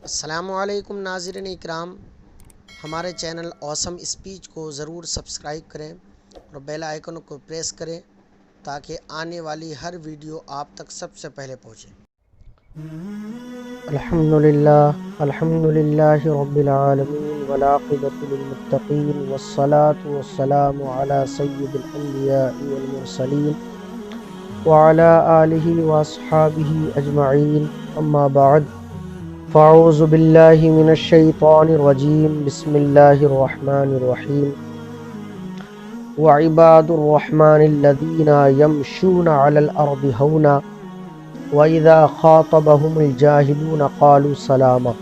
السلام علیکم ناظرین اکرام، ہمارے چینل اوسم اسپیچ کو ضرور سبسکرائب کریں اور بیل آئیکن کو پریس کریں تاکہ آنے والی ہر ویڈیو آپ تک سب سے پہلے پہنچے۔ الحمدللہ رب العالمین والعاقبۃ للمتقین والصلاة والسلام علی سید الانبیاء والمرسلین وعلی آلہ واصحابہ اجمعین، اما بعد فاعوذ باللہ من الشیطان الرجیم، بسم اللہ الرحمن الرحیم۔ وعباد الرحمن الذین یمشون علی الارض ہونا وَإِذَا خَاطَبَهُمُ الْجَاهِلُونَ قَالُوا سَلَامًا۔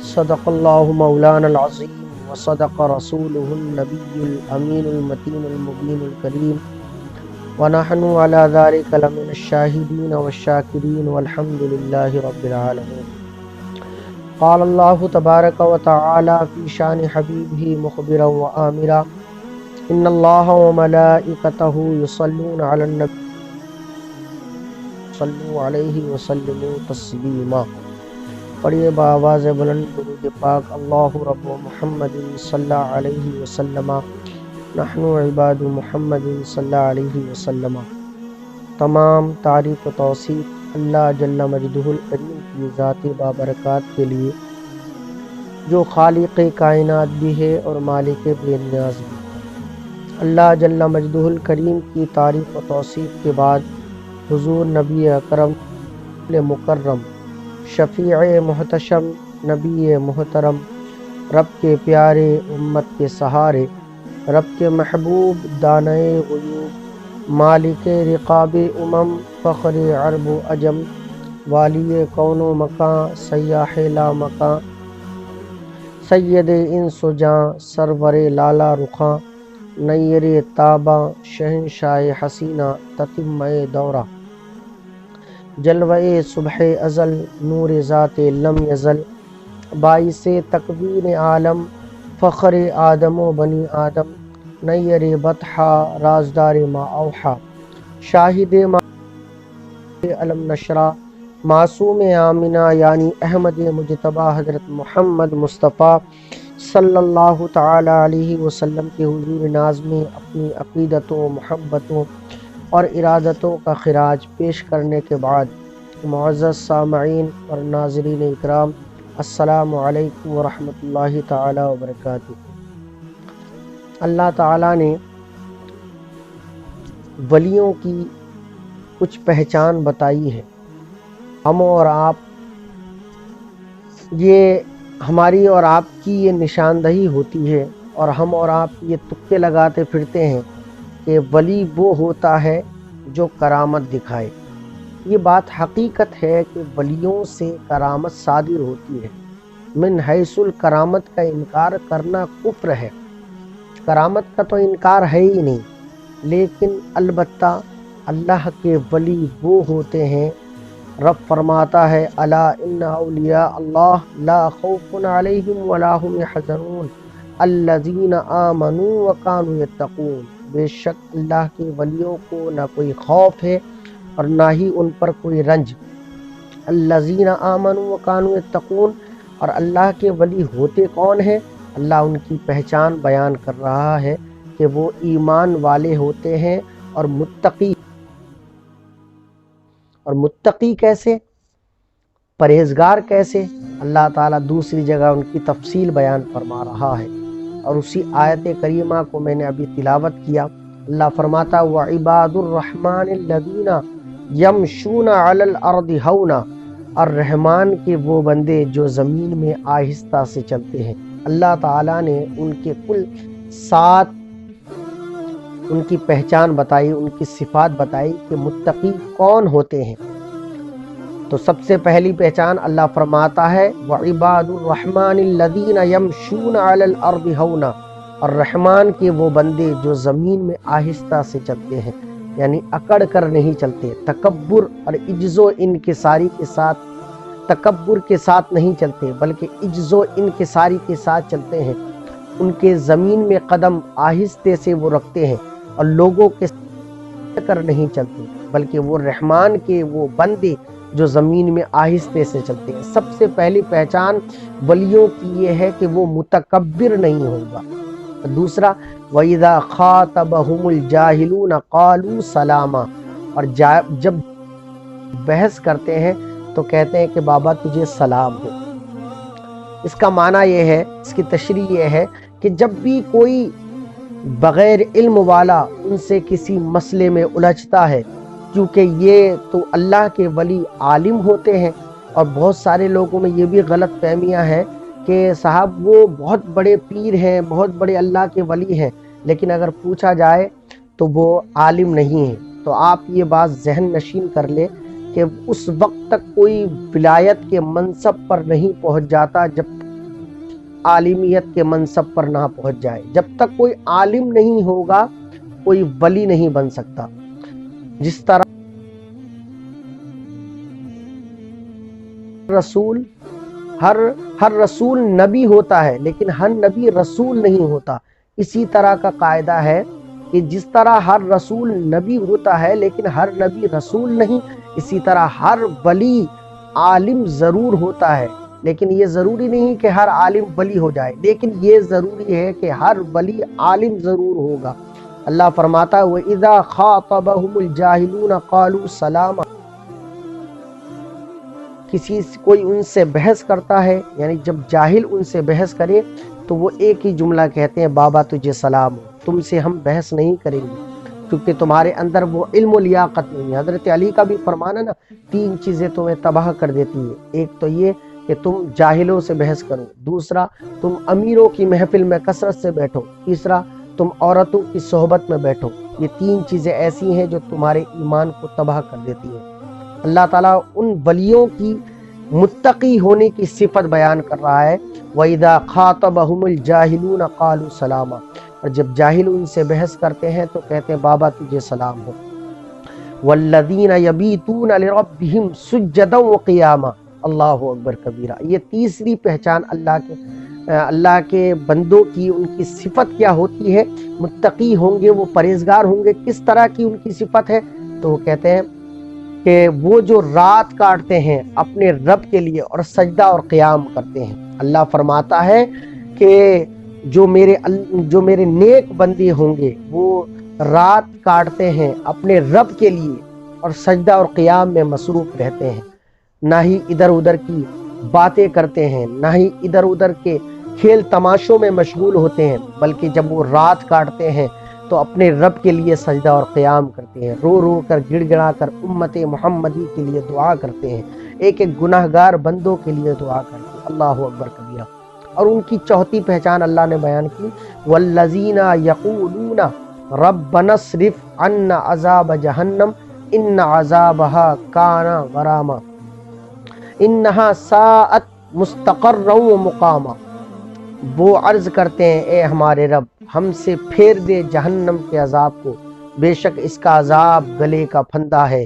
صدق اللہ مولانا العظیم وصدق رسولہ النبی الامین المتین المبین الکریم، ونحن علی ذلک لمن الشاہدین والشاکرین والحمد للہ رب العالمین۔ قال اللہ تبارک وتعالی فی شان حبیبہ مخبرا وآمرا، ان اللہ وملائکتہ یصلون علی النبی صلو علیہ وسلم تسلیما۔ پڑھیے بآواز بلند درود پاک، اللہ رب محمد صلی علیہ وسلم، نحن عباد محمد صلی علیہ وسلم۔ تمام تعریف و توصیف اللہ جل مجدہ الکریم کی ذات بابرکات کے لیے، جو خالق کائنات بھی ہے اور مالک بے نیاز بھی۔ اللہ جل مجدہ الکریم کی تعریف و توصیف کے بعد حضور نبی اکرم مکرم، شفیع محتشم، نبی محترم، رب کے پیارے، امت کے سہارے، رب کے محبوب، دانائے غیوب، مالک رقاب امم، فخر عرب و عجم، والی کون و مکان، سیاح لا مکان، سید انس و جاں، سرور لالا رخاں، نیر تاباں، شہنشاہ حسینہ، تتمہ دورہ، جلوہ صبح ازل، نور ذات لم یزل، باعث تکوین عالم، فخر آدم و بنی آدم، نیر بطحا، رازدار ما اوحا، شاہد ما علم نشرہ، معصوم آمنہ یعنی احمد مجتبیٰ حضرت محمد مصطفیٰ صلی اللہ تعالی علیہ وسلم کے حضور ناز میں اپنی عقیدتوں، محبتوں اور ارادتوں کا خراج پیش کرنے کے بعد، معزز سامعین اور ناظرین اکرام، السلام علیکم ورحمۃ اللہ تعالی وبرکاتہ۔ اللہ تعالیٰ نے ولیوں کی کچھ پہچان بتائی ہے، ہم اور آپ، یہ ہماری اور آپ کی یہ نشاندہی ہوتی ہے، اور ہم اور آپ یہ تکے لگاتے پھرتے ہیں کہ ولی وہ ہوتا ہے جو کرامت دکھائے۔ یہ بات حقیقت ہے کہ ولیوں سے کرامت صادر ہوتی ہے۔ من حیث الکرامت کا انکار کرنا کفر ہے، کرامت کا تو انکار ہے ہی نہیں، لیکن البتہ اللہ کے ولی وہ ہوتے ہیں، رب فرماتا ہے الا ان اولیاء اللہ لا خوف علیہم ولا هم یحزنون الذین آمنوا وکانوا یتقون۔ بے شک اللہ کے ولیوں کو نہ کوئی خوف ہے اور نہ ہی ان پر کوئی رنج۔ الذین آمنوا وکانوا یتقون، اور اللہ کے ولی ہوتے کون ہیں؟ اللہ ان کی پہچان بیان کر رہا ہے کہ وہ ایمان والے ہوتے ہیں اور متقی۔ اور متقی کیسے، پرہیزگار کیسے؟ اللہ تعالیٰ دوسری جگہ ان کی تفصیل بیان فرما رہا ہے، اور اسی آیت کریمہ کو میں نے ابھی تلاوت کیا۔ اللہ فرماتا وَعِبَادُ الرَّحْمَنِ الَّذِينَ يَمْشُونَ عَلَى الْأَرْضِ هَوْنًا، اور رحمان کے وہ بندے جو زمین میں آہستہ سے چلتے ہیں۔ اللہ تعالیٰ نے ان کے کل 7 ان کی پہچان بتائی، ان کی صفات بتائی کہ متقی کون ہوتے ہیں۔ تو سب سے پہلی پہچان اللہ فرماتا ہے وَعِبَادُ الرَّحْمَنِ الَّذِينَ يَمْشُونَ عَلَى الْأَرْضِ هَوْنًا، اور رحمان کے وہ بندے جو زمین میں آہستہ سے چلتے ہیں، یعنی اکڑ کر نہیں چلتے، تکبر اور عجز و انکساری کے ساتھ، تکبر کے ساتھ نہیں چلتے بلکہ عجز و انکساری کے ساتھ چلتے ہیں۔ ان کے زمین میں قدم آہستے سے وہ رکھتے ہیں اور لوگوں کے کر نہیں چلتے، بلکہ وہ رحمان کے وہ بندے جو زمین میں آہستے سے چلتے ہیں۔ سب سے پہلی پہچان ولیوں کی یہ ہے کہ وہ متکبر نہیں ہوگا۔ دوسرا وَإِذَا خَاطَبَهُمُ الْجَاهِلُونَ قَالُوا سَلَامًا، اور جب بحث کرتے ہیں تو کہتے ہیں کہ بابا تجھے سلام ہو۔ اس کا معنی یہ ہے، اس کی تشریح یہ ہے کہ جب بھی کوئی بغیر علم والا ان سے کسی مسئلے میں الجھتا ہے، کیونکہ یہ تو اللہ کے ولی عالم ہوتے ہیں، اور بہت سارے لوگوں میں یہ بھی غلط فہمیاں ہیں کہ صاحب وہ بہت بڑے پیر ہیں، بہت بڑے اللہ کے ولی ہیں، لیکن اگر پوچھا جائے تو وہ عالم نہیں ہیں۔ تو آپ یہ بات ذہن نشین کر لیں کہ اس وقت تک کوئی ولایت کے منصب پر نہیں پہنچ جاتا جب عالمیت کے منصب پر نہ پہنچ جائے۔ جب تک کوئی عالم نہیں ہوگا کوئی ولی نہیں بن سکتا۔ جس طرح رسول ہر رسول نبی ہوتا ہے لیکن ہر نبی رسول نہیں ہوتا، اسی طرح کا قاعدہ ہے کہ جس طرح ہر رسول نبی ہوتا ہے لیکن ہر نبی رسول نہیں، اسی طرح ہر ولی عالم ضرور ہوتا ہے، لیکن یہ ضروری نہیں کہ ہر عالم ولی ہو جائے، لیکن یہ ضروری ہے کہ ہر ولی عالم ضرور ہوگا۔ اللہ فرماتا ہے وَإِذَا خَاطَبَهُمُ الْجَاهِلُونَ قَالُوا سَلَامًا، کوئی ان سے بحث کرتا ہے، یعنی جب جاہل ان سے بحث کرے تو وہ ایک ہی جملہ کہتے ہیں بابا تجھے سلام ہو، تم سے ہم بحث نہیں کریں گے کیونکہ تمہارے اندر وہ علم و لیاقت نہیں ہے۔ حضرت علی کا بھی فرمان ہے نا، 3 چیزیں تمہیں تباہ کر دیتی ہیں، ایک تو یہ کہ تم جاہلوں سے بحث کرو، دوسرا تم امیروں کی محفل میں کثرت سے بیٹھو، تیسرا تم عورتوں کی صحبت میں بیٹھو۔ یہ 3 چیزیں ایسی ہیں جو تمہارے ایمان کو تباہ کر دیتی ہیں۔ اللہ تعالیٰ ان ولیوں کی متقی ہونے کی صفت بیان کر رہا ہے وَإِذَا خَاطَبَهُمُ الْجَاهِلُونَ قَالُوا سَلَامًا، اور جب جاہل ان سے بحث کرتے ہیں تو کہتے ہیں بابا تجھے سلام ہو۔ وَالَّذِينَ يَبِيتُونَ لِرَبِّهِمْ سُجَّدًا وَقِيَامًا، اللہ اکبر کبیرہ۔ یہ تیسری پہچان اللہ کے بندوں کی، ان کی صفت کیا ہوتی ہے؟ متقی ہوں گے، وہ پرہیزگار ہوں گے۔ کس طرح کی ان کی صفت ہے؟ تو وہ کہتے ہیں کہ وہ جو رات کاٹتے ہیں اپنے رب کے لیے اور سجدہ اور قیام کرتے ہیں۔ اللہ فرماتا ہے کہ جو میرے نیک بندے ہوں گے وہ رات کاٹتے ہیں اپنے رب کے لیے اور سجدہ اور قیام میں مصروف رہتے ہیں، نہ ہی ادھر ادھر کی باتیں کرتے ہیں، نہ ہی ادھر ادھر کے کھیل تماشوں میں مشغول ہوتے ہیں، بلکہ جب وہ رات کاٹتے ہیں تو اپنے رب کے لیے سجدہ اور قیام کرتے ہیں، رو رو کر گڑ گڑا کر امت محمدی کے لیے دعا کرتے ہیں، ایک ایک گناہگار بندوں کے لیے دعا کرتے ہیں۔ اللہ اکبر کبیرہ۔ اور ان کی چوتھی پہچان اللہ نے بیان کی والذین یقولون ربنا اصرف عنا عذاب جہنم ان عذابها کان غراما انہا ساءت مستقرا و مقاما۔ وہ عرض کرتے ہیں اے ہمارے رب ہم سے پھیر دے جہنم کے عذاب کو، بے شک اس کا عذاب گلے کا پھندا ہے،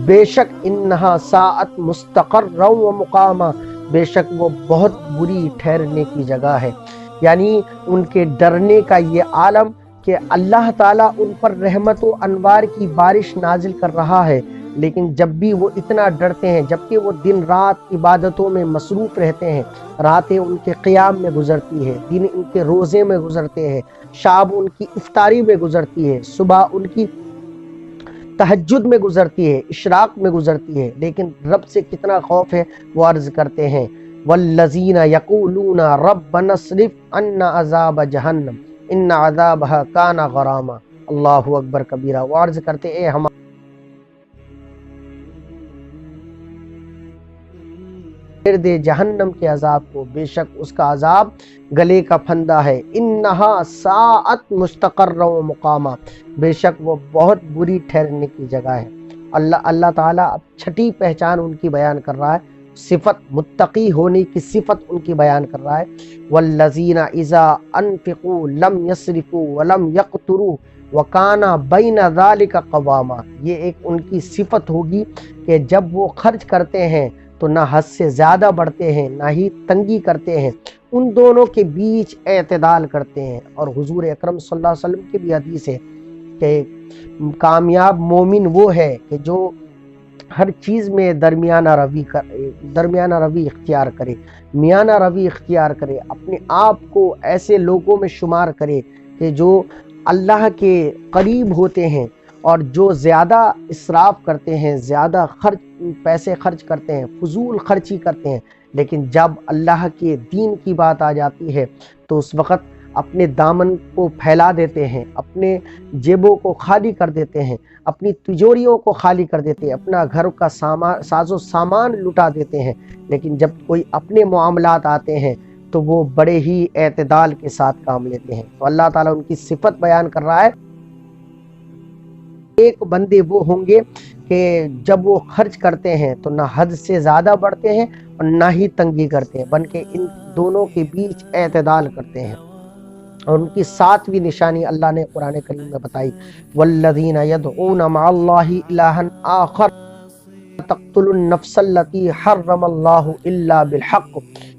بے شک انہا ساعت مستقرا و مقاما، بے شک وہ بہت بری ٹھہرنے کی جگہ ہے۔ یعنی ان کے ڈرنے کا یہ عالم کہ اللہ تعالیٰ ان پر رحمت و انوار کی بارش نازل کر رہا ہے، لیکن جب بھی وہ اتنا ڈرتے ہیں، جبکہ وہ دن رات عبادتوں میں مصروف رہتے ہیں، راتیں ان کے قیام میں گزرتی ہے، دن ان کے روزے میں گزرتے ہیں، شام ان کی افطاری میں گزرتی ہے، صبح ان کی تہجد میں گزرتی ہے، اشراق میں گزرتی ہے، لیکن رب سے کتنا خوف ہے۔ وہ عرض کرتے ہیں والذین یقولون ربنا اصرف عنا عذاب جہنم ان عذابها کان غراما۔ اللہ اکبر کبیرہ۔ وہ عرض کرتے اے ہم پھیر دے جہنم کے عذاب کو، بے شک اس کا عذاب گلے کا پھندا ہے، انہا ساعت مستقرا و مقاما، بے شک وہ بہت بری ٹھہرنے کی جگہ ہے۔ اللہ تعالیٰ اب چھٹی پہچان ان کی بیان کر رہا ہے، صفت متقی ہونے کی صفت ان کی بیان کر رہا ہے والذین اذا انفقوا لم یسرفوا ولم یقتروا وکان بین ذلک قواما۔ یہ ایک ان کی صفت ہوگی کہ جب وہ خرچ کرتے ہیں تو نہ حد سے زیادہ بڑھتے ہیں نہ ہی تنگی کرتے ہیں، ان دونوں کے بیچ اعتدال کرتے ہیں۔ اور حضور اکرم صلی اللہ علیہ وسلم کی بھی حدیث ہے کہ کامیاب مومن وہ ہے کہ جو ہر چیز میں درمیانہ روی اختیار کرے، میانہ روی اختیار کرے، اپنے آپ کو ایسے لوگوں میں شمار کرے کہ جو اللہ کے قریب ہوتے ہیں اور جو زیادہ اسراف کرتے ہیں، زیادہ پیسے خرچ کرتے ہیں، فضول خرچی کرتے ہیں، لیکن جب اللہ کے دین کی بات آ جاتی ہے تو اس وقت اپنے دامن کو پھیلا دیتے ہیں، اپنے جیبوں کو خالی کر دیتے ہیں، اپنی تجوریوں کو خالی کر دیتے ہیں، اپنا گھر کا ساز و سامان لٹا دیتے ہیں۔ لیکن جب کوئی اپنے معاملات آتے ہیں تو وہ بڑے ہی اعتدال کے ساتھ کام لیتے ہیں۔ تو اللہ تعالیٰ ان کی صفت بیان کر رہا ہے، ایک بندے وہ ہوں گے کہ جب وہ خرچ کرتے ہیں تو نہ حد سے زیادہ بڑھتے ہیں اور نہ ہی تنگی کرتے ہیں، بلکہ ان دونوں کے بیچ اعتدال کرتے ہیں۔ اور ان کی 7ویں نشانی اللہ نے قرآن کریم میں بتائی، والذین یدعون مع اللہ الہا آخر تقتلوا النفس التي حرم اللہ الا بالحق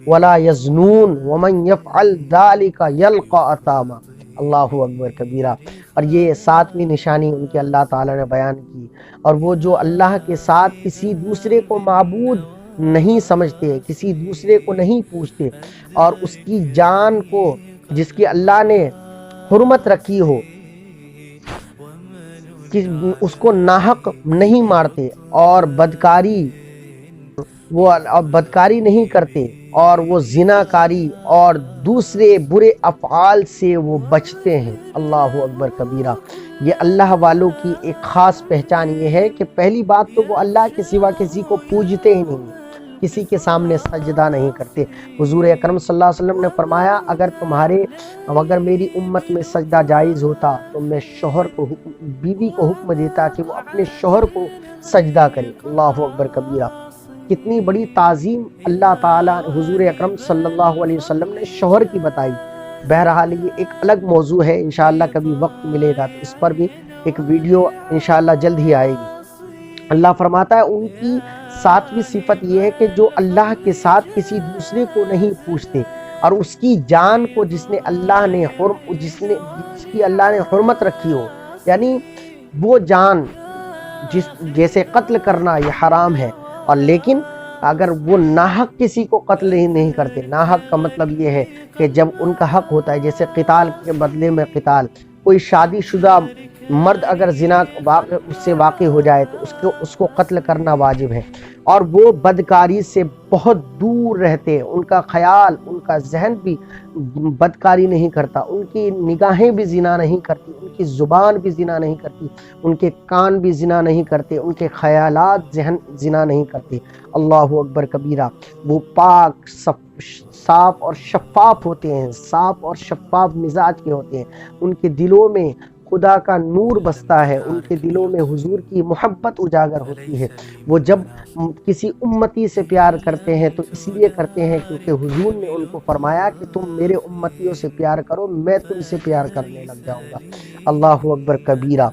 ولا یزنون ومن یفعل ذلك یلقى اثاما۔ اللہ اکبر کبیرہ۔ اور یہ 7ویں نشانی ان کے اللہ تعالیٰ نے بیان کی، اور وہ جو اللہ کے ساتھ کسی دوسرے کو معبود نہیں سمجھتے، کسی دوسرے کو نہیں پوچھتے، اور اس کی جان کو جس کی اللہ نے حرمت رکھی ہو کہ اس کو ناحق نہیں مارتے، اور بدکاری نہیں کرتے، اور وہ زناکاری اور دوسرے برے افعال سے وہ بچتے ہیں۔ اللہ اکبر کبیرہ۔ یہ اللہ والوں کی ایک خاص پہچان یہ ہے کہ پہلی بات تو وہ اللہ کے سوا کسی کو پوجتے ہی نہیں، کسی کے سامنے سجدہ نہیں کرتے۔ حضور اکرم صلی اللہ علیہ وسلم نے فرمایا، اگر میری امت میں سجدہ جائز ہوتا تو میں بیوی کو حکم دیتا کہ وہ اپنے شوہر کو سجدہ کرے۔ اللہ اکبر کبیرہ۔ کتنی بڑی تعظیم اللہ تعالیٰ حضور اکرم صلی اللہ علیہ وسلم نے شوہر کی بتائی۔ بہرحال یہ ایک الگ موضوع ہے، انشاءاللہ کبھی وقت ملے گا تو اس پر بھی ایک ویڈیو انشاءاللہ جلد ہی آئے گی۔ اللہ فرماتا ہے ان کی 7ویں صفت یہ ہے کہ جو اللہ کے ساتھ کسی دوسرے کو نہیں پوچھتے، اور اس کی جان کو جس کی اللہ نے حرمت رکھی ہو، یعنی وہ جان جیسے قتل کرنا یہ حرام ہے، اور لیکن اگر وہ ناحق کسی کو قتل نہیں کرتے۔ ناحق کا مطلب یہ ہے کہ جب ان کا حق ہوتا ہے، جیسے قتال کے بدلے میں قتال، کوئی شادی شدہ مرد اگر زنا اس سے واقع ہو جائے تو اس کو قتل کرنا واجب ہے، اور وہ بدکاری سے بہت دور رہتے ہیں، ان کا خیال، ان کا ذہن بھی بدکاری نہیں کرتا، ان کی نگاہیں بھی زنا نہیں کرتی، ان کی زبان بھی زنا نہیں کرتی، ان کے کان بھی زنا نہیں کرتے، ان کے خیالات ذہن زنا نہیں کرتے۔ اللہ اکبر کبیرہ۔ وہ پاک صاف اور شفاف ہوتے ہیں، صاف اور شفاف مزاج کے ہوتے ہیں، ان کے دلوں میں خدا کا نور بستا ہے، ان کے دلوں میں حضور کی محبت اجاگر ہوتی ہے۔ وہ جب کسی امتی سے پیار کرتے ہیں تو اس لیے کرتے ہیں کیونکہ حضور نے ان کو فرمایا کہ تم میرے امتیوں سے پیار کرو، میں تم سے پیار کرنے لگ جاؤں گا۔ اللہ اکبر کبیرہ۔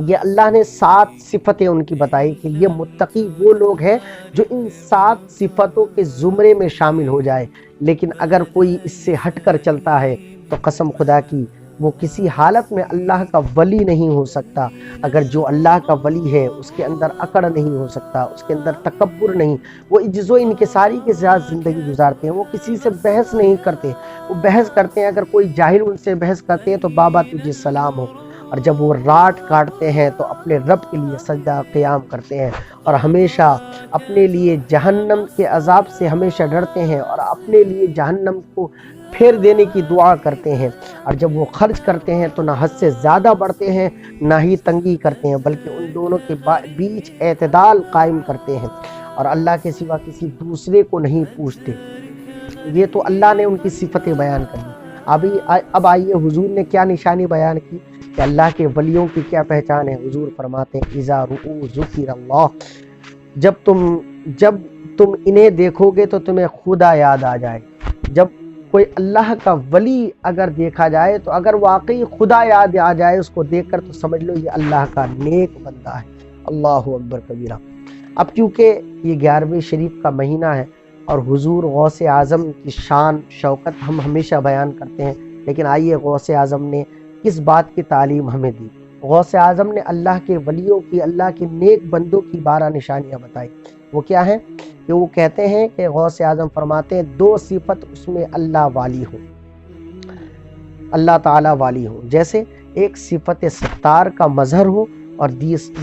یہ اللہ نے 7 صفتیں ان کی بتائی کہ یہ متقی وہ لوگ ہیں جو ان 7 صفتوں کے زمرے میں شامل ہو جائے۔ لیکن اگر کوئی اس سے ہٹ کر چلتا ہے تو قسم خدا کی وہ کسی حالت میں اللہ کا ولی نہیں ہو سکتا۔ اگر جو اللہ کا ولی ہے اس کے اندر اکڑ نہیں ہو سکتا، اس کے اندر تکبر نہیں، وہ عجز و انکساری کے ساتھ زندگی گزارتے ہیں، وہ کسی سے بحث نہیں کرتے، وہ بحث کرتے ہیں اگر کوئی جاہل ان سے بحث کرتے ہیں تو بابا تجھے سلام ہو، اور جب وہ راٹ کاٹتے ہیں تو اپنے رب کے لیے سجدہ قیام کرتے ہیں، اور ہمیشہ اپنے لیے جہنم کے عذاب سے ہمیشہ ڈرتے ہیں، اور اپنے لیے جہنم کو پھیر دینے کی دعا کرتے ہیں، اور جب وہ خرچ کرتے ہیں تو نہ حد سے زیادہ بڑھتے ہیں نہ ہی تنگی کرتے ہیں، بلکہ ان دونوں کے بیچ اعتدال قائم کرتے ہیں، اور اللہ کے سوا کسی دوسرے کو نہیں پوچھتے۔ یہ تو اللہ نے ان کی صفتیں بیان کری۔ اب آئیے حضور نے کیا نشانی بیان کی کہ اللہ کے ولیوں کی کیا پہچان ہے۔ حضور فرماتے ہیں اذا رؤوا ذکر اللہ، جب تم انہیں دیکھو گے تو تمہیں خدا یاد آ جائے۔ جب کوئی اللہ کا ولی اگر دیکھا جائے تو اگر واقعی خدا یاد آ جائے اس کو دیکھ کر تو سمجھ لو یہ اللہ کا نیک بندہ ہے۔ اللہ اکبر کبیرہ۔ اب کیونکہ یہ 11ویں شریف کا مہینہ ہے اور حضور غوث اعظم کی شان شوکت ہم ہمیشہ بیان کرتے ہیں، لیکن آئیے غوث اعظم نے کس بات کی تعلیم ہمیں دی۔ غوث اعظم نے اللہ کے ولیوں کی، اللہ کے نیک بندوں کی 12 نشانیاں بتائی۔ وہ کیا ہیں کہ وہ کہتے ہیں کہ غوث اعظم فرماتے ہیں 2 صفت اس میں اللہ والی ہو، اللہ تعالیٰ والی ہو، جیسے ایک صفت ستار کا مظہر ہو اور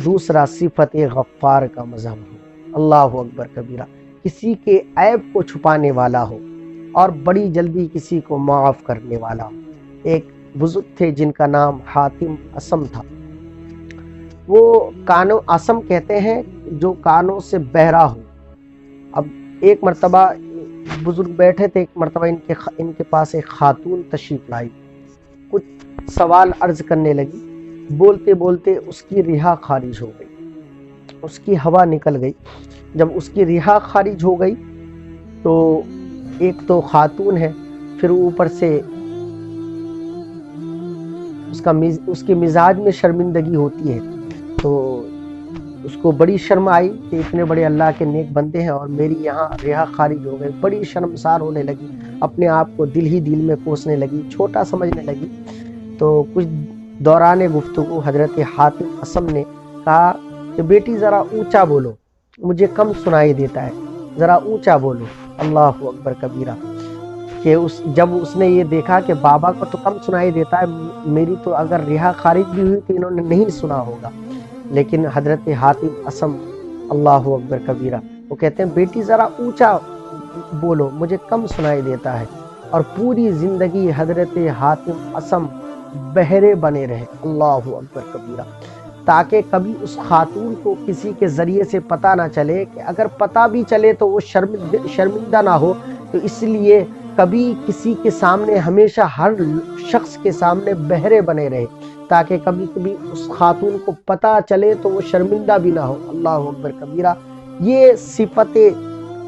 دوسرا صفت غفار کا مظہر ہو۔ اللہ اکبر کبیرہ، کسی کے عیب کو چھپانے والا ہو اور بڑی جلدی کسی کو معاف کرنے والا ہو۔ ایک بزرگ تھے جن کا نام حاتم اصم تھا، وہ کانوں، اصم کہتے ہیں جو کانوں سے بہرا ہو۔ اب ایک مرتبہ بزرگ بیٹھے تھے، ایک مرتبہ ان کے پاس ایک خاتون تشریف لائی، کچھ سوال عرض کرنے لگی، بولتے بولتے اس کی رہا خارج ہو گئی، اس کی ہوا نکل گئی۔ جب اس کی رہا خارج ہو گئی تو ایک تو خاتون ہے، پھر اوپر سے اس کے مزاج میں شرمندگی ہوتی ہے، تو اس کو بڑی شرم آئی کہ اتنے بڑے اللہ کے نیک بندے ہیں اور میری یہاں رہا خارج ہو گئے، بڑی شرمسار ہونے لگی، اپنے آپ کو دل ہی دل میں کوسنے لگی، چھوٹا سمجھنے لگی۔ تو کچھ دوران گفتگو حضرت حاتم اصم نے کہا کہ بیٹی ذرا اونچا بولو، مجھے کم سنائی دیتا ہے، ذرا اونچا بولو۔ اللہ اکبر کبیرہ، کہ جب اس نے یہ دیکھا کہ بابا کو تو کم سنائی دیتا ہے، میری تو اگر رہا خارج بھی ہوئی تو انہوں نے نہیں سنا ہوگا، لیکن حضرت حاتم اصم، اللہ اکبر کبیرہ، وہ کہتے ہیں بیٹی ذرا اونچا بولو، مجھے کم سنائی دیتا ہے۔ اور پوری زندگی حضرت حاتم اصم بہرے بنے رہے، اللہ اکبر کبیرہ، تاکہ کبھی اس خاتون کو کسی کے ذریعے سے پتہ نہ چلے، کہ اگر پتہ بھی چلے تو وہ شرمندہ نہ ہو، تو اس لیے کبھی کسی کے سامنے، ہمیشہ ہر شخص کے سامنے بہرے بنے رہے، تاکہ کبھی کبھی اس خاتون کو پتہ چلے تو وہ شرمندہ بھی نہ ہو۔ اللہ اکبر کبیرہ، یہ صفت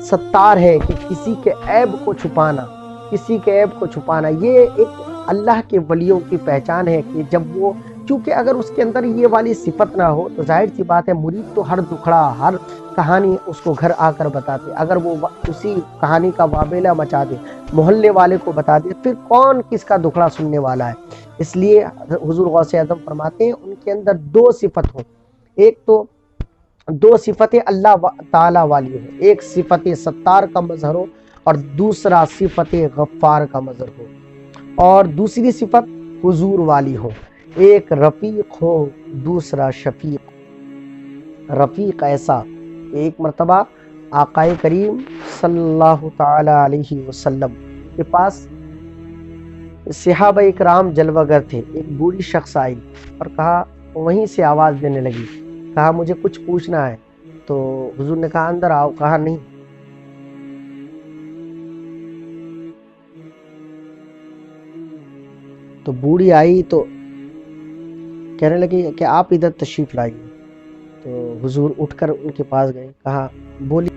ستار ہے کہ کسی کے عیب کو چھپانا، کسی کے عیب کو چھپانا، یہ ایک اللہ کے ولیوں کی پہچان ہے کہ جب وہ، چونکہ اگر اس کے اندر یہ والی صفت نہ ہو تو ظاہر سی بات ہے مرید تو ہر دکھڑا، ہر کہانی اس کو گھر آ کر بتاتے، اگر وہ اسی کہانی کا وابلہ مچا دے، محلے والے کو بتا دے، پھر کون کس کا دکھڑا سننے والا ہے۔ اس لیے حضور غوث اعظم فرماتے ہیں ان کے اندر 2 صفت ہوں، ایک تو 2 صفتیں اللہ تعالیٰ والی ہو، ایک صفت ستار کا مظہر ہو اور دوسرا صفت غفار کا مظہر ہو، اور دوسری صفت حضور والی ہو، ایک رفیق ہو دوسرا شفیق۔ رفیق ایسا، ایک مرتبہ آقا کریم صلی اللہ تعالی علیہ وسلم کے پاس صحابہ اکرام جلوہ گر تھے، ایک بوڑھی شخص آئی اور کہا، وہیں سے آواز دینے لگی، کہا مجھے کچھ پوچھنا ہے، تو حضور نے کہا اندر آؤ، کہا نہیں۔ تو بوڑھی آئی تو کہنے لگی کہ آپ ادھر تشریف لائیے، تو حضور اٹھ کر ان کے پاس گئے، کہا بولیے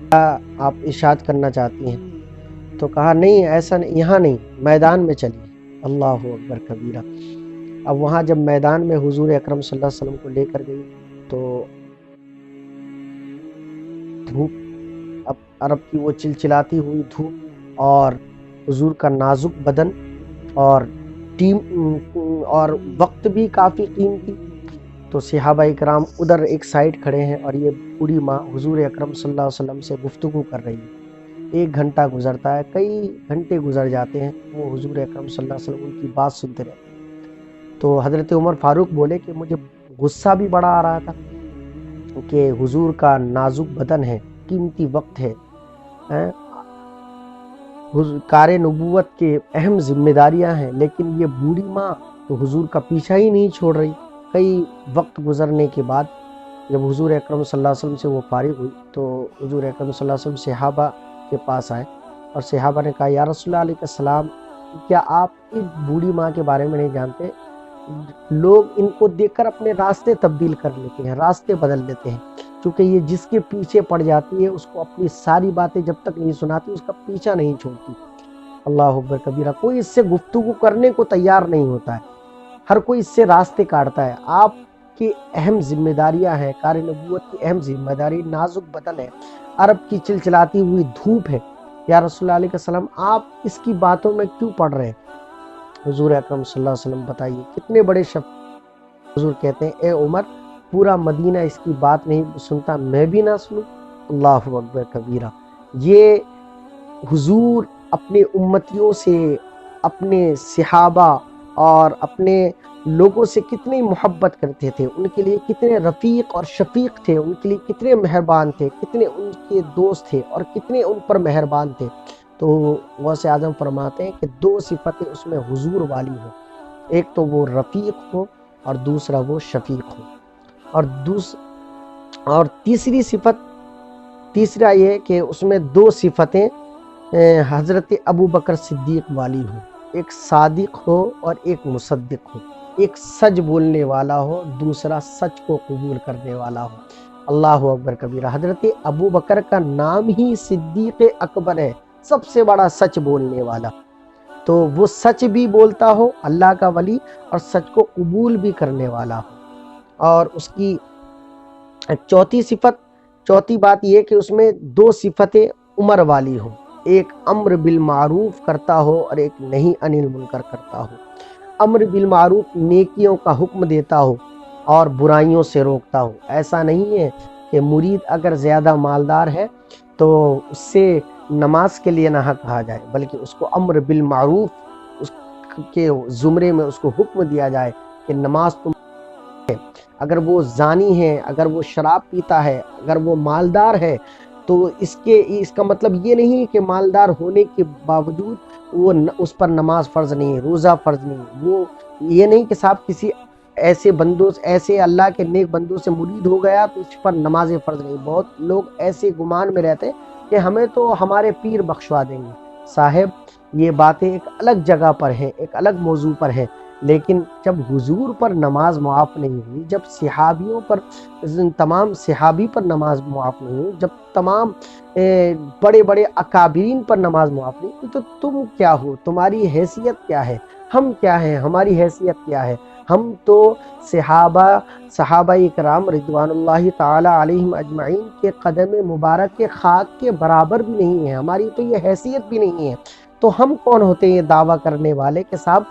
کیا آپ ارشاد کرنا چاہتی ہیں؟ تو کہا نہیں، ایسا نہیں، یہاں نہیں، میدان میں چلیے۔ اللہ اکبر کبیرہ۔ اب وہاں جب میدان میں حضور اکرم صلی اللہ علیہ وسلم کو لے کر گئی تو دھوپ، اب عرب کی وہ چلچلاتی ہوئی دھوپ اور حضور کا نازک بدن اور اور وقت بھی کافی قیمتی، تو صحابہ اکرام ادھر ایک سائیڈ کھڑے ہیں اور یہ بوڑھی ماں حضور اکرم صلی اللہ علیہ وسلم سے گفتگو کر رہی ہے۔ 1 گھنٹہ گزرتا ہے، کئی گھنٹے گزر جاتے ہیں، وہ حضور اکرم صلی اللہ علیہ وسلم ان کی بات سنتے رہتے ہیں۔ تو حضرت عمر فاروق بولے کہ مجھے غصہ بھی بڑا آ رہا تھا کہ حضور کا نازک بدن ہے، قیمتی وقت ہے، کار نبوت کے اہم ذمہ داریاں ہیں، لیکن یہ بوڑھی ماں تو حضور کا پیچھا ہی نہیں چھوڑ رہی۔ کئی وقت گزرنے کے بعد جب حضور اکرم صلی اللہ علیہ وسلم سے وہ فارغ ہوئی تو حضور اکرم صلی اللہ علیہ وسلم صحابہ کے پاس آئے اور صحابہ نے کہا، یا رسول اللہ علیہ السلام، کیا آپ اس بوڑھی ماں کے بارے میں نہیں جانتے؟ لوگ ان کو دیکھ کر اپنے راستے تبدیل کر لیتے ہیں، راستے بدل لیتے ہیں، کیونکہ یہ جس کے پیچھے پڑ جاتی ہے اس کو اپنی ساری باتیں جب تک نہیں سناتی اس کا پیچھا نہیں چھوڑتی۔ اللہ اکبر کبیرہ، کوئی اس سے گفتگو کرنے کو تیار نہیں ہوتا ہے، ہر کوئی اس سے راستے کاٹتا ہے۔ آپ کی اہم ذمہ داریاں ہیں، کار نبوت کی اہم ذمہ داری نازک بدن ہے، عرب کی چلچلاتی ہوئی دھوپ ہے، یا رسول اللہ علیہ السلام آپ اس کی باتوں میں کیوں پڑ رہے ہیں؟ حضور اکرم صلی اللہ علیہ وسلم بتائیے کتنے بڑے حضور کہتے ہیں اے عمر پورا مدینہ اس کی بات نہیں سنتا، میں بھی نہ سنوں؟ اللہ اکبر کبیرہ۔ یہ حضور اپنے امتیوں سے، اپنے صحابہ اور اپنے لوگوں سے کتنی محبت کرتے تھے، ان کے لیے کتنے رفیق اور شفیق تھے، ان کے لیے کتنے مہربان تھے، کتنے ان کے دوست تھے اور کتنے ان پر مہربان تھے۔ تو غوث اعظم فرماتے ہیں کہ دو صفتیں اس میں حضور والی ہوں، ایک تو وہ رفیق ہو اور دوسرا وہ شفیق ہو، اور تیسرا یہ کہ اس میں دو صفتیں حضرت ابوبکر صدیق والی ہوں، ایک صادق ہو اور ایک مصدق ہو، ایک سچ بولنے والا ہو، دوسرا سچ کو قبول کرنے والا ہو۔ اللہ اکبر کبیرہ۔ حضرت ابوبکر کا نام ہی صدیق اکبر ہے، سب سے بڑا سچ بولنے والا۔ تو وہ سچ بھی بولتا ہو، اللہ کا ولی، اور سچ کو قبول بھی کرنے والا ہو۔ اور اس کی چوتھی بات یہ کہ اس میں دو صفتیں عمر والی ہوں، ایک امر بالمعروف کرتا ہو اور ایک نہی عن المنکر کرتا ہو۔ امر بالمعروف نیکیوں کا حکم دیتا ہو اور برائیوں سے روکتا ہو۔ ایسا نہیں ہے کہ مرید اگر زیادہ مالدار ہے تو اس سے نماز کے لیے نہ کہا جائے، بلکہ اس کو امر بالمعروف اس کے زمرے میں اس کو حکم دیا جائے کہ نماز تم ہے۔ اگر وہ زانی ہے، اگر وہ شراب پیتا ہے، اگر وہ مالدار ہے، تو اس کا مطلب یہ نہیں کہ مالدار ہونے کے باوجود وہ اس پر نماز فرض نہیں، روزہ فرض نہیں، وہ یہ نہیں کہ صاحب کسی ایسے اللہ کے نیک بندوں سے مرید ہو گیا تو اس پر نماز فرض نہیں۔ بہت لوگ ایسے گمان میں رہتے کہ ہمیں تو ہمارے پیر بخشوا دیں گے۔ صاحب یہ باتیں ایک الگ جگہ پر ہیں، ایک الگ موضوع پر ہیں، لیکن جب حضور پر نماز معاف نہیں ہوئی، جب تمام صحابی پر نماز معاف نہیں ہوئی، جب تمام بڑے بڑے اکابرین پر نماز معاف نہیں ہوئی، تو تم کیا ہو؟ تمہاری حیثیت کیا ہے؟ ہم کیا ہیں؟ ہماری حیثیت کیا ہے؟ ہم تو صحابہ اکرام رضوان اللہ تعالی علیہم اجمعین کے قدم مبارک کے خاک کے برابر بھی نہیں ہیں، ہماری تو یہ حیثیت بھی نہیں ہے۔ تو ہم کون ہوتے ہیں یہ دعویٰ کرنے والے کہ صاحب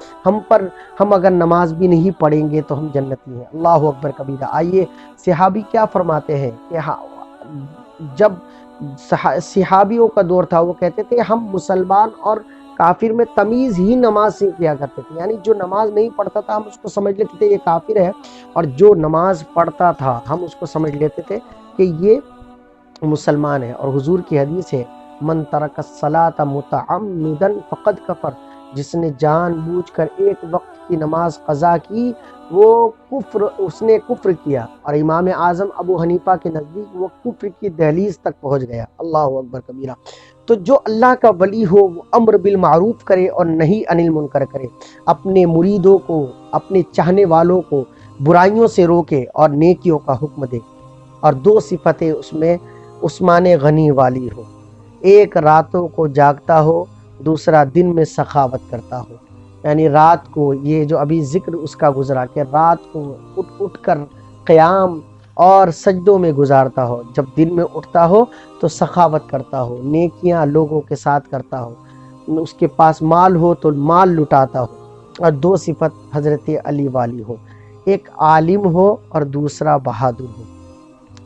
ہم اگر نماز بھی نہیں پڑھیں گے تو ہم جنتی ہیں؟ اللہ اکبر کبیرہ۔ آئیے صحابی کیا فرماتے ہیں کہ جب صحابیوں کا دور تھا وہ کہتے تھے ہم مسلمان اور کافر میں تمیز ہی نماز سے کیا کرتے تھے، یعنی جو نماز نہیں پڑھتا تھا ہم اس کو سمجھ لیتے تھے یہ کافر ہے، اور جو نماز پڑھتا تھا ہم اس کو سمجھ لیتے تھے کہ یہ مسلمان ہے۔ اور حضور کی حدیث ہے من ترک الصلاۃ متعمدا فقد کفر، جس نے جان بوجھ کر ایک وقت کی نماز قضا کی اس نے کفر کیا، اور امام اعظم ابو حنیفہ کے نزدیک وہ کفر کی دہلیز تک پہنچ گیا۔ اللہ اکبر کبیرہ۔ تو جو اللہ کا ولی ہو وہ امر بالمعروف کرے اور نہی عن المنکر کرے، اپنے مریدوں کو، اپنے چاہنے والوں کو برائیوں سے روکے اور نیکیوں کا حکم دے۔ اور دو صفتیں اس میں عثمان غنی والی ہو، ایک راتوں کو جاگتا ہو، دوسرا دن میں سخاوت کرتا ہو۔ یعنی رات کو، یہ جو ابھی ذکر اس کا گزرا کہ رات کو اٹھ کر قیام اور سجدوں میں گزارتا ہو، جب دن میں اٹھتا ہو تو سخاوت کرتا ہو، نیکیاں لوگوں کے ساتھ کرتا ہو، اس کے پاس مال ہو تو مال لٹاتا ہو۔ اور دو صفت حضرت علی والی ہو، ایک عالم ہو اور دوسرا بہادر ہو۔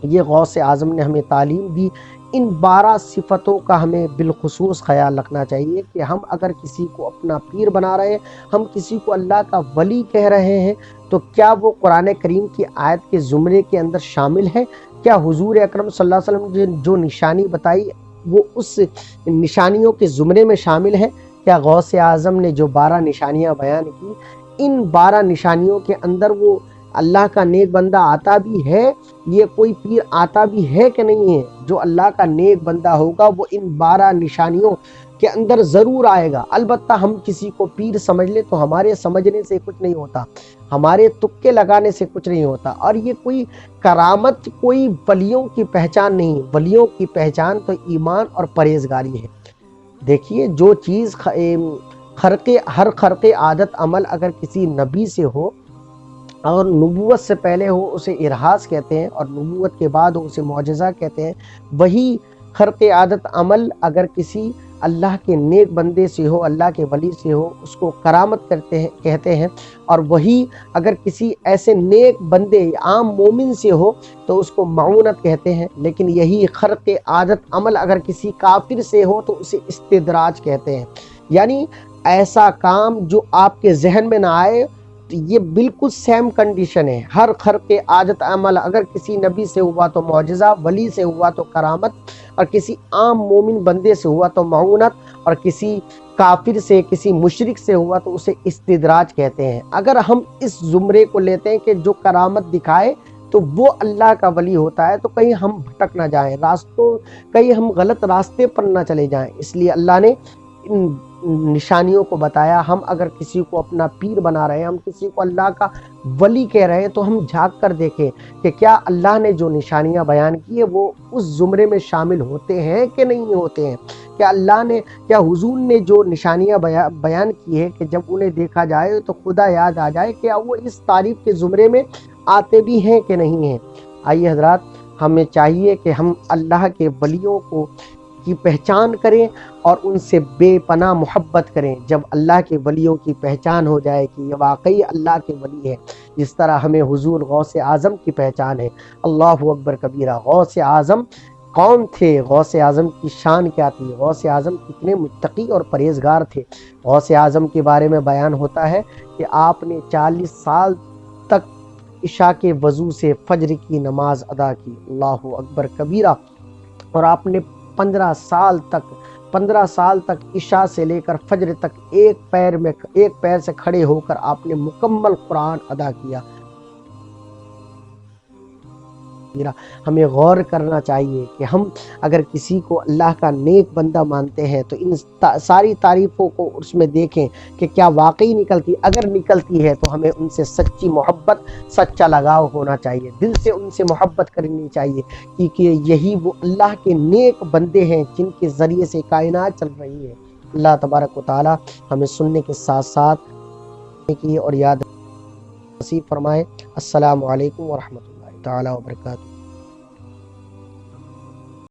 یہ غوث اعظم نے ہمیں تعلیم دی۔ ان 12 صفتوں کا ہمیں بالخصوص خیال رکھنا چاہیے کہ ہم اگر کسی کو اپنا پیر بنا رہے ہیں، ہم کسی کو اللہ کا ولی کہہ رہے ہیں، تو کیا وہ قرآن کریم کی آیت کے زمرے کے اندر شامل ہے؟ کیا حضور اکرم صلی اللہ علیہ وسلم نے جو نشانی بتائی وہ اس نشانیوں کے زمرے میں شامل ہے؟ کیا غوث اعظم نے جو 12 نشانیاں بیان کی، ان 12 نشانیوں کے اندر وہ اللہ کا نیک بندہ آتا بھی ہے، یہ کوئی پیر آتا بھی ہے کہ نہیں ہے؟ جو اللہ کا نیک بندہ ہوگا وہ ان 12 نشانیوں کے اندر ضرور آئے گا۔ البتہ ہم کسی کو پیر سمجھ لیں تو ہمارے سمجھنے سے کچھ نہیں ہوتا، ہمارے تکے لگانے سے کچھ نہیں ہوتا، اور یہ کوئی کرامت کوئی ولیوں کی پہچان نہیں۔ ولیوں کی پہچان تو ایمان اور پرہیزگاری ہے۔ دیکھیے جو چیز ہر خرق عادت عمل اگر کسی نبی سے ہو اور نبوت سے پہلے ہو اسے ارہاس کہتے ہیں، اور نبوت کے بعد ہو اسے معجزہ کہتے ہیں۔ وہی خرق عادت عمل اگر کسی اللہ کے نیک بندے سے ہو، اللہ کے ولی سے ہو، اس کو کرامت کہتے ہیں، اور وہی اگر کسی ایسے نیک بندے عام مومن سے ہو تو اس کو معونت کہتے ہیں۔ لیکن یہی خرق عادت عمل اگر کسی کافر سے ہو تو اسے استدراج کہتے ہیں، یعنی ایسا کام جو آپ کے ذہن میں نہ آئے۔ یہ بالکل سیم کنڈیشن ہے، ہر خرق عادت عمل اگر کسی نبی سے ہوا تو معجزہ، ولی سے ہوا تو کرامت، اور کسی عام مومن بندے سے ہوا تو معونت، اور کسی کافر سے، کسی مشرک سے ہوا تو اسے استدراج کہتے ہیں۔ اگر ہم اس زمرے کو لیتے ہیں کہ جو کرامت دکھائے تو وہ اللہ کا ولی ہوتا ہے، تو کہیں ہم بھٹک نہ جائیں، کہیں ہم غلط راستے پر نہ چلے جائیں، اس لیے اللہ نے ان نشانیوں کو بتایا۔ ہم اگر کسی کو اپنا پیر بنا رہے ہیں، ہم کسی کو اللہ کا ولی کہہ رہے ہیں، تو ہم جھانک کر دیکھیں کہ کیا اللہ نے جو نشانیاں بیان کی ہے وہ اس زمرے میں شامل ہوتے ہیں کہ نہیں ہوتے ہیں۔ کیا حضور نے جو نشانیاں بیان کی ہے کہ جب انہیں دیکھا جائے تو خدا یاد آ جائے، کیا وہ اس تعریف کے زمرے میں آتے بھی ہیں کہ نہیں ہیں۔ آئیے حضرات، ہمیں چاہیے کہ ہم اللہ کے ولیوں کی پہچان کریں اور ان سے بے پناہ محبت کریں۔ جب اللہ کے ولیوں کی پہچان ہو جائے کہ یہ واقعی اللہ کے ولی ہے، جس طرح ہمیں حضور غوث اعظم کی پہچان ہے۔ اللہ اکبر کبیرہ، غوث اعظم کون تھے؟ غوث اعظم کی شان کیا تھی؟ غوث اعظم کتنے متقی اور پرہیزگار تھے؟ غوث اعظم کے بارے میں بیان ہوتا ہے کہ آپ نے 40 سال تک عشاء کے وضو سے فجر کی نماز ادا کی، اللہ اکبر کبیرہ، اور آپ نے 15 سال تک عشاء سے لے کر فجر تک ایک پیر سے کھڑے ہو کر آپ نے مکمل قرآن ادا کیا۔ ہمیں غور کرنا چاہیے کہ ہم اگر کسی کو اللہ کا نیک بندہ مانتے ہیں تو ان ساری تعریفوں کو اس میں دیکھیں کہ کیا واقعی نکلتی، اگر نکلتی ہے تو ہمیں ان سے سچی محبت، سچا لگاؤ ہونا چاہیے، دل سے ان سے محبت کرنی چاہیے، کیونکہ یہی وہ اللہ کے نیک بندے ہیں جن کے ذریعے سے کائنات چل رہی ہے۔ اللہ تبارک و تعالی ہمیں سننے کے ساتھ ساتھ کی اور یاد نصیب فرمائے۔ السلام علیکم ورحمۃ اللہ تعالی وبرکاتہ۔